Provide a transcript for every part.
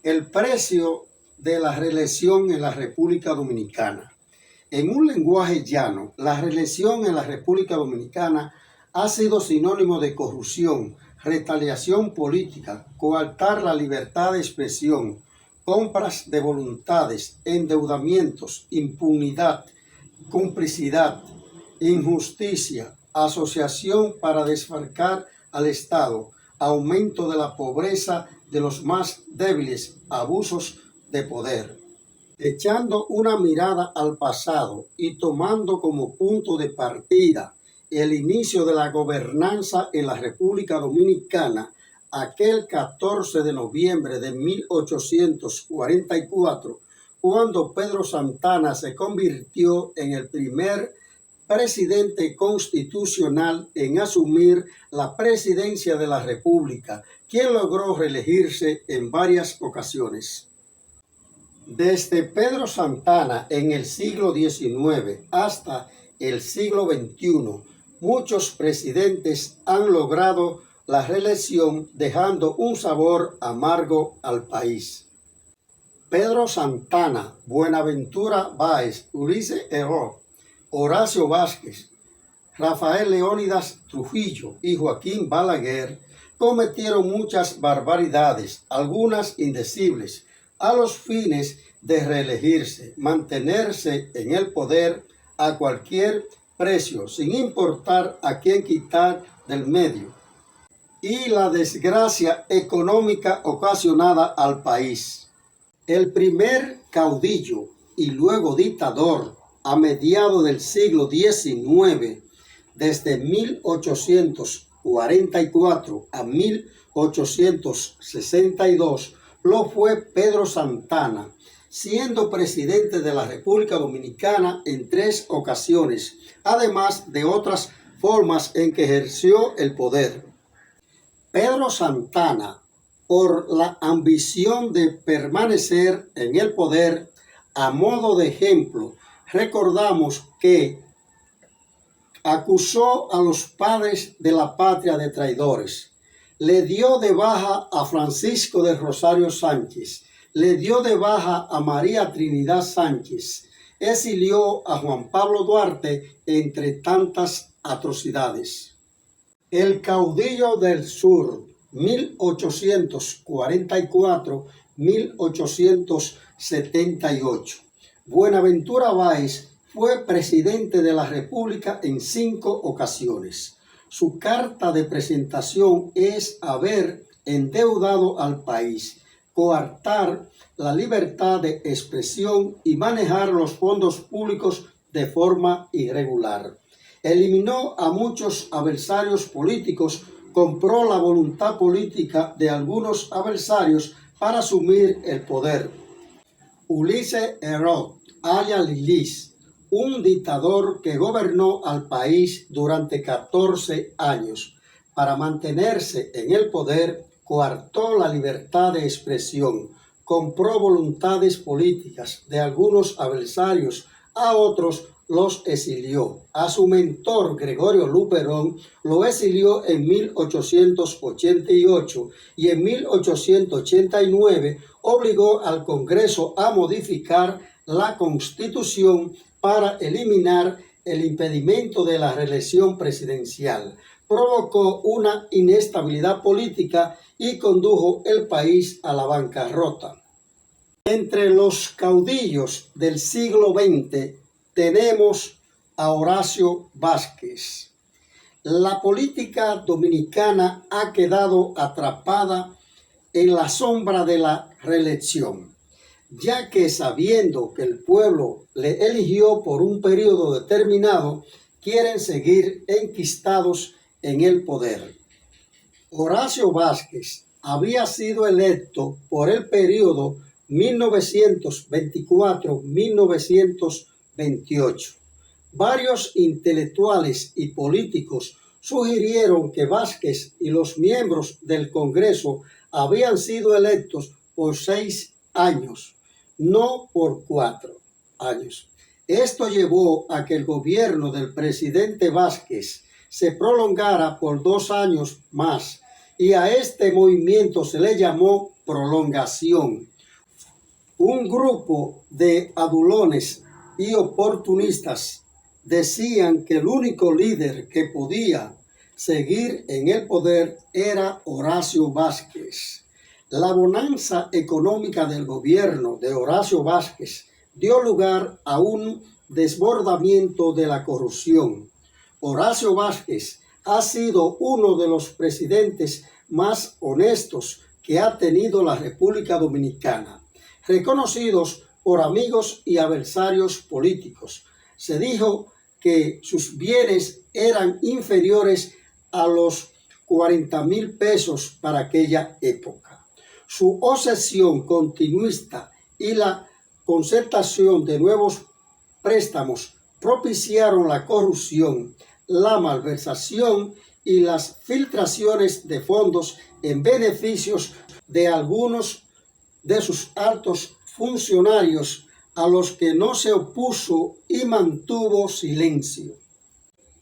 El precio de la reelección en la República Dominicana. En un lenguaje llano, la reelección en la República Dominicana ha sido sinónimo de corrupción, retaliación política, coartar la libertad de expresión, compras de voluntades, endeudamientos, impunidad, complicidad, injusticia, asociación para desfalcar al Estado, aumento de la pobreza de los más débiles, abusos de poder. Echando una mirada al pasado y tomando como punto de partida el inicio de la gobernanza en la República Dominicana, aquel 14 de noviembre de 1844, cuando Pedro Santana se convirtió en el primer presidente constitucional en asumir la presidencia de la República, quien logró reelegirse en varias ocasiones. Desde Pedro Santana en el siglo XIX hasta el siglo XXI, muchos presidentes han logrado la reelección dejando un sabor amargo al país. Pedro Santana, Buenaventura Báez, Ulises Heró, Horacio Vázquez, Rafael Leónidas Trujillo y Joaquín Balaguer cometieron muchas barbaridades, algunas indecibles, a los fines de reelegirse, mantenerse en el poder a cualquier precio, sin importar a quién quitar del medio, y la desgracia económica ocasionada al país. El primer caudillo y luego dictador a mediados del siglo XIX, desde 1844 a 1862, lo fue Pedro Santana, siendo presidente de la República Dominicana en 3 ocasiones, además de otras formas en que ejerció el poder. Pedro Santana, por la ambición de permanecer en el poder, a modo de ejemplo, recordamos que acusó a los padres de la patria de traidores, le dio de baja a Francisco de Rosario Sánchez, le dio de baja a María Trinidad Sánchez, exilió a Juan Pablo Duarte, entre tantas atrocidades. El caudillo del sur, 1844-1878. Buenaventura Báez fue presidente de la República en 5 ocasiones. Su carta de presentación es haber endeudado al país, coartar la libertad de expresión y manejar los fondos públicos de forma irregular. Eliminó a muchos adversarios políticos, compró la voluntad política de algunos adversarios para asumir el poder. Ulises Heró, alias Lilis, un dictador que gobernó al país durante 14 años. Para mantenerse en el poder, coartó la libertad de expresión, compró voluntades políticas de algunos adversarios, a otros los exilió. A su mentor Gregorio Luperón lo exilió en 1888 y en 1889 obligó al Congreso a modificar la Constitución para eliminar el impedimento de la reelección presidencial. Provocó una inestabilidad política y condujo el país a la bancarrota. Entre los caudillos del siglo XX tenemos a Horacio Vázquez. La política dominicana ha quedado atrapada en la sombra de la reelección, ya que sabiendo que el pueblo le eligió por un periodo determinado, quieren seguir enquistados en el poder. Horacio Vázquez había sido electo por el periodo 1924-1928. Varios intelectuales y políticos sugirieron que Vázquez y los miembros del Congreso habían sido electos por 6 años, no por 4 años. Esto llevó a que el gobierno del presidente Vázquez se prolongara por 2 años más, y a este movimiento se le llamó prolongación. Un grupo de adulones y oportunistas decían que el único líder que podía seguir en el poder era Horacio Vázquez. La bonanza económica del gobierno de Horacio Vázquez dio lugar a un desbordamiento de la corrupción. Horacio Vázquez ha sido uno de los presidentes más honestos que ha tenido la República Dominicana, reconocidos por amigos y adversarios políticos. Se dijo que sus bienes eran inferiores a los 40,000 pesos para aquella época. Su obsesión continuista y la concertación de nuevos préstamos propiciaron la corrupción, la malversación y las filtraciones de fondos en beneficios de algunos de sus altos funcionarios, a los que no se opuso y mantuvo silencio.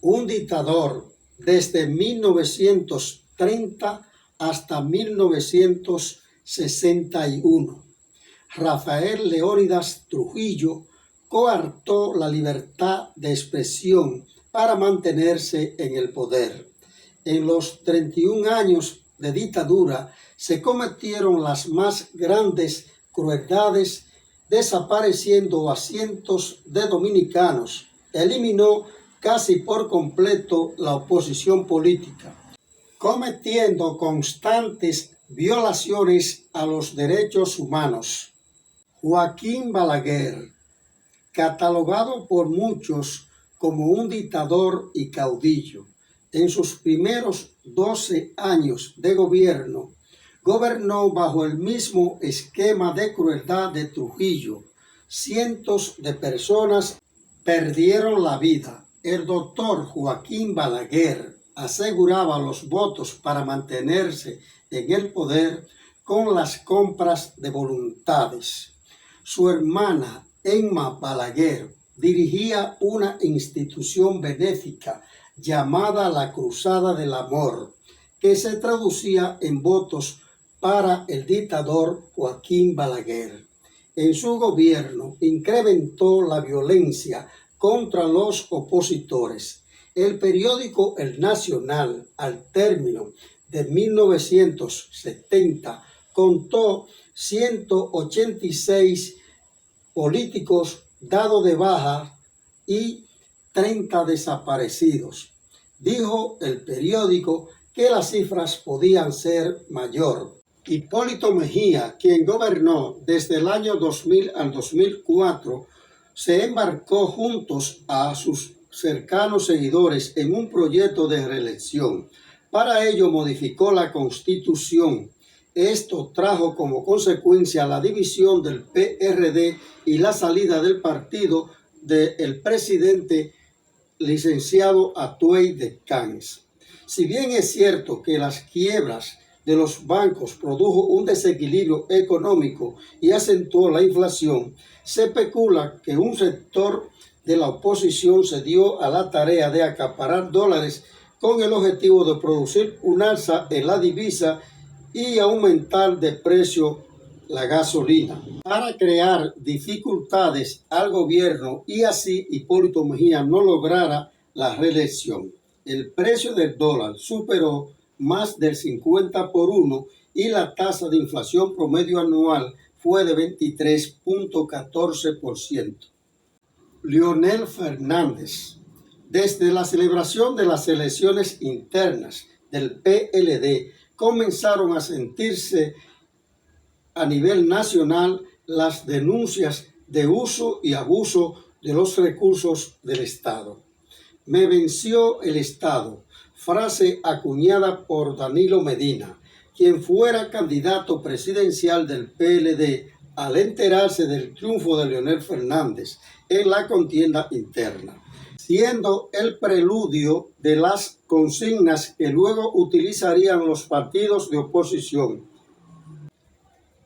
Un dictador desde 1930 hasta 1961. Rafael Leónidas Trujillo coartó la libertad de expresión para mantenerse en el poder. En los 31 años de dictadura se cometieron las más grandes crueldades, desapareciendo a cientos de dominicanos. Eliminó casi por completo la oposición política, cometiendo constantes violaciones a los derechos humanos. Joaquín Balaguer, catalogado por muchos como un dictador y caudillo, en sus primeros 12 años de gobierno, gobernó bajo el mismo esquema de crueldad de Trujillo. Cientos de personas perdieron la vida. El doctor Joaquín Balaguer aseguraba los votos para mantenerse en el poder con las compras de voluntades. Su hermana Emma Balaguer dirigía una institución benéfica llamada la Cruzada del Amor, que se traducía en votos para el dictador Joaquín Balaguer. En su gobierno incrementó la violencia contra los opositores. El periódico El Nacional, al término de 1970, contó 186 políticos dados de baja y 30 desaparecidos. Dijo el periódico que las cifras podían ser mayor. Hipólito Mejía, quien gobernó desde el año 2000 al 2004, se embarcó juntos a sus cercanos seguidores en un proyecto de reelección. Para ello modificó la Constitución. Esto trajo como consecuencia la división del PRD y la salida del partido del presidente licenciado Atuey de Canes. Si bien es cierto que las quiebras de los bancos produjo un desequilibrio económico y acentuó la inflación, se especula que un sector de la oposición se dio a la tarea de acaparar dólares con el objetivo de producir un alza en la divisa y aumentar de precio la gasolina, para crear dificultades al gobierno y así Hipólito Mejía no lograra la reelección. El precio del dólar superó más del 50 por 1 y la tasa de inflación promedio anual fue de 23.14%. Leonel Fernández. Desde la celebración de las elecciones internas del PLD, comenzaron a sentirse a nivel nacional las denuncias de uso y abuso de los recursos del Estado. Me venció el Estado, frase acuñada por Danilo Medina, quien fuera candidato presidencial del PLD al enterarse del triunfo de Leonel Fernández en la contienda interna, siendo el preludio de las consignas que luego utilizarían los partidos de oposición.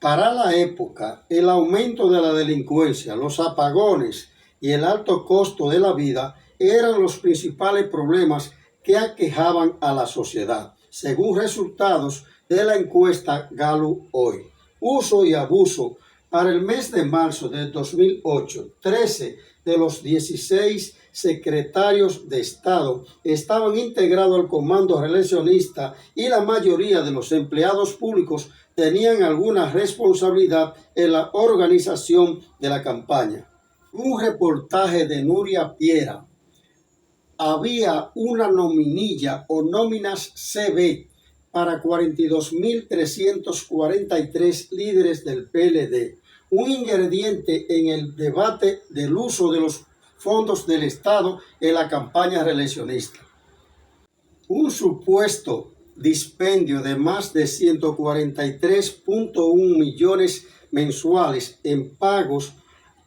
Para la época, el aumento de la delincuencia, los apagones y el alto costo de la vida eran los principales problemas que aquejaban a la sociedad, según resultados de la encuesta Gallup hoy. Uso y abuso Para el mes de marzo de 2008, 13 de los 16 secretarios de Estado estaban integrados al comando reeleccionista y la mayoría de los empleados públicos tenían alguna responsabilidad en la organización de la campaña. Un reportaje de Nuria Piera. Había una nominilla o nóminas CB para 42.343 líderes del PLD, un ingrediente en el debate del uso de los fondos del Estado en la campaña reeleccionista. Un supuesto dispendio de más de 143.1 millones mensuales en pagos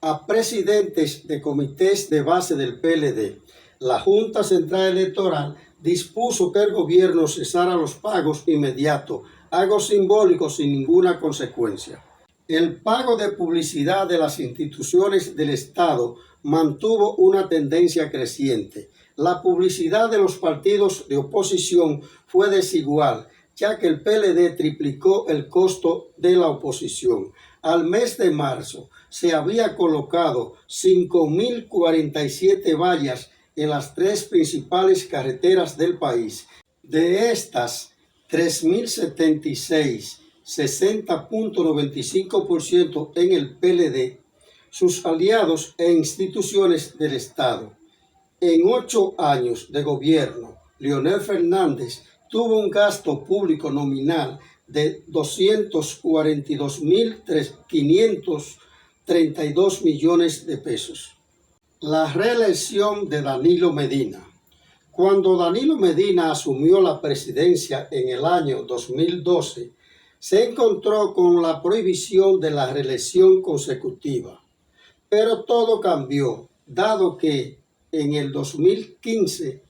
a presidentes de comités de base del PLD. La Junta Central Electoral dispuso que el gobierno cesara los pagos inmediatos, algo simbólico sin ninguna consecuencia. El pago de publicidad de las instituciones del Estado mantuvo una tendencia creciente. La publicidad de los partidos de oposición fue desigual, ya que el PLD triplicó el costo de la oposición. Al mes de marzo se había colocado 5.047 vallas en las 3 principales carreteras del país. De estas, 3.076, 60.95% en el PLD, sus aliados e instituciones del Estado. En 8 años de gobierno, Leonel Fernández tuvo un gasto público nominal de 242.532 millones de pesos. La reelección de Danilo Medina. Cuando Danilo Medina asumió la presidencia en el año 2012, se encontró con la prohibición de la reelección consecutiva. Pero todo cambió, dado que en el 2015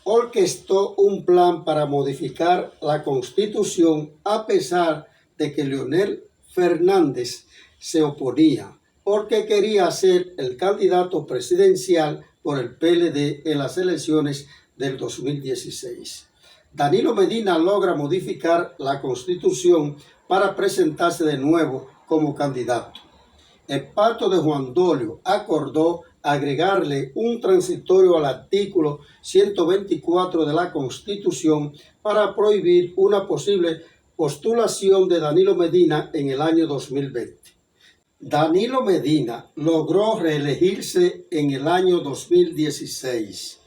orquestó un plan para modificar la Constitución a pesar de que Leonel Fernández se oponía, porque quería ser el candidato presidencial por el PLD en las elecciones del 2016. Danilo Medina logra modificar la Constitución para presentarse de nuevo como candidato. El pacto de Juan Dolio acordó agregarle un transitorio al artículo 124 de la Constitución para prohibir una posible postulación de Danilo Medina en el año 2020. Danilo Medina logró reelegirse en el año 2016,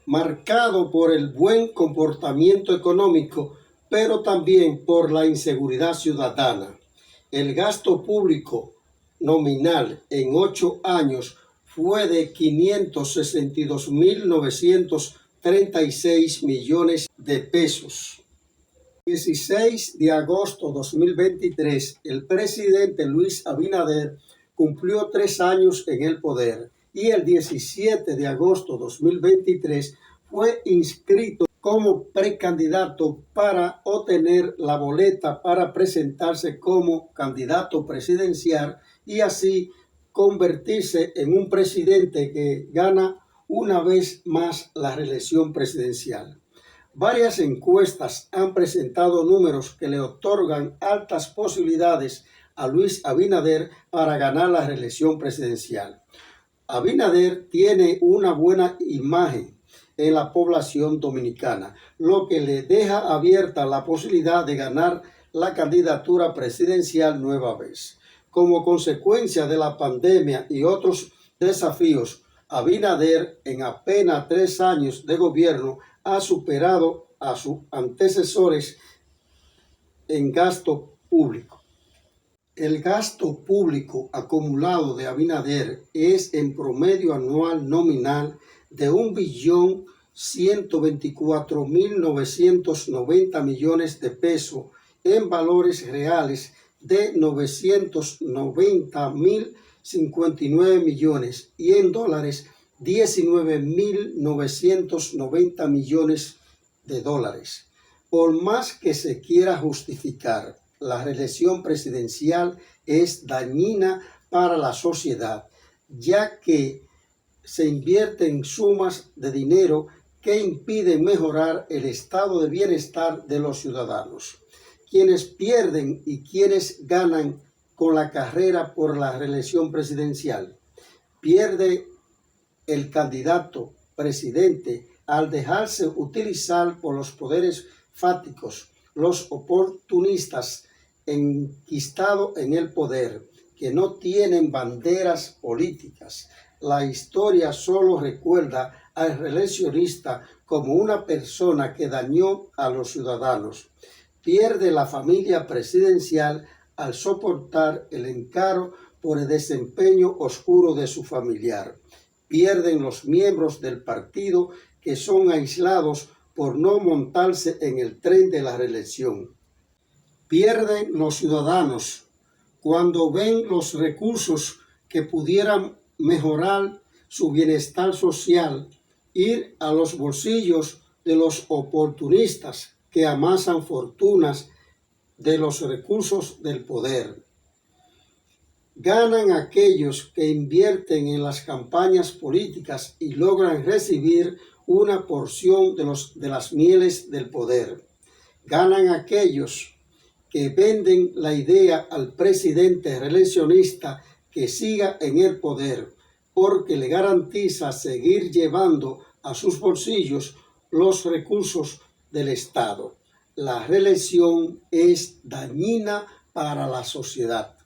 marcado por el buen comportamiento económico, pero también por la inseguridad ciudadana. El gasto público nominal en 8 años fue de 562.936 millones de pesos. 16 de agosto de 2023, el presidente Luis Abinader cumplió 3 años en el poder y el 17 de agosto de 2023 fue inscrito como precandidato para obtener la boleta para presentarse como candidato presidencial y así convertirse en un presidente que gana una vez más la reelección presidencial. Varias encuestas han presentado números que le otorgan altas posibilidades a Luis Abinader para ganar la reelección presidencial. Abinader tiene una buena imagen en la población dominicana, lo que le deja abierta la posibilidad de ganar la candidatura presidencial nueva vez. Como consecuencia de la pandemia y otros desafíos, Abinader en apenas 3 años de gobierno ha superado a sus antecesores en gasto público. El gasto público acumulado de Abinader es en promedio anual nominal de 1.124.990 millones de pesos, en valores reales de 990.059 millones y en dólares 19.990 millones de dólares. Por más que se quiera justificar, la reelección presidencial es dañina para la sociedad, ya que se invierten sumas de dinero que impiden mejorar el estado de bienestar de los ciudadanos. Quienes pierden y quienes ganan con la carrera por la reelección presidencial. Pierde el candidato presidente al dejarse utilizar por los poderes fácticos, los oportunistas enquistados en el poder, que no tienen banderas políticas. La historia solo recuerda al reeleccionista como una persona que dañó a los ciudadanos. Pierde la familia presidencial al soportar el encargo por el desempeño oscuro de su familiar. Pierden los miembros del partido que son aislados por no montarse en el tren de la reelección. Pierden los ciudadanos cuando ven los recursos que pudieran mejorar su bienestar social ir a los bolsillos de los oportunistas que amasan fortunas de los recursos del poder. Ganan aquellos que invierten en las campañas políticas y logran recibir una porción de las mieles del poder. Ganan aquellos que venden la idea al presidente reeleccionista que siga en el poder, porque le garantiza seguir llevando a sus bolsillos los recursos del Estado. La reelección es dañina para la sociedad.